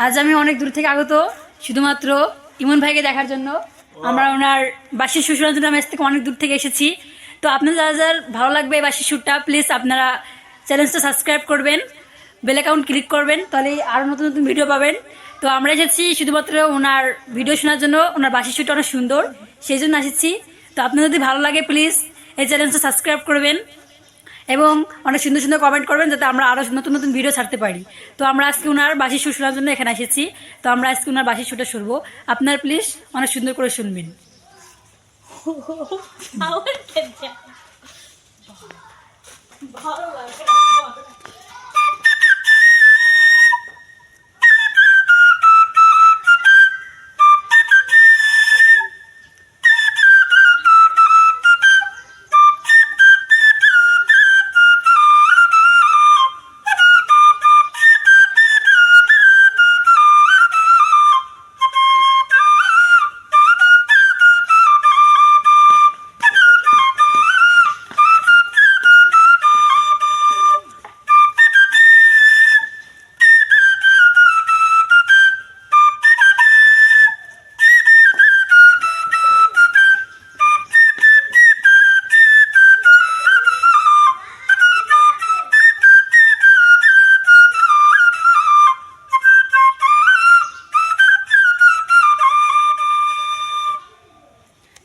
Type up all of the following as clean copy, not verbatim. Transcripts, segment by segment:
আজ আমি অনেক দূর থেকে আগত শুধুমাত্র ইমন ভাইকে দেখার জন্য। আমরা ওনার বাসির সুর শোনার জন্য আমি আজ থেকে অনেক দূর থেকে এসেছি। তো আপনাদের যারা যার ভালো লাগবে এই বাসির সুরটা, প্লিজ আপনারা চ্যানেলটা সাবস্ক্রাইব করবেন, বেল অ্যাকাউন্ট ক্লিক করবেন, তাহলে আরও নতুন নতুন ভিডিও পাবেন। তো আমরা এসেছি শুধুমাত্র ওনার ভিডিও শোনার জন্য। ওনার বাসির সুরটা অনেক সুন্দর, সেই জন্য এসেছি। তো আপনাদের যদি ভালো লাগে প্লিজ এই চ্যানেলটা সাবস্ক্রাইব করবেন এবং অনেক সুন্দর সুন্দর কমেন্ট করবেন, যাতে আমরা আরও নতুন নতুন ভিডিও ছাড়তে পারি। তো আমরা আজকে ওনার বাসির সুর শোনার জন্য এখানে এসেছি। তো আমরা আজকে ওনার বাসির সুরটা শুনবো, আপনারা প্লিজ অনেক সুন্দর করে শুনবেন।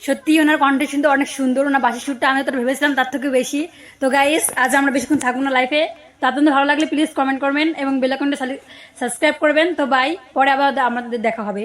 সত্যি ওনার কন্টেন্ট কিন্তু অনেক সুন্দর। ওনার বাসির সুরটা আমি তো ভেবেছিলাম তার থেকে বেশি। তো গাইস, আজ আমরা বেশিক্ষণ থাকবো না লাইফে। তো আপনাদের ভালো লাগলে প্লিজ কমেন্ট করবেন এবং বেল আইকনটা সাবস্ক্রাইব করবেন। তো বাই, পরে আবার আমাদের দেখা হবে।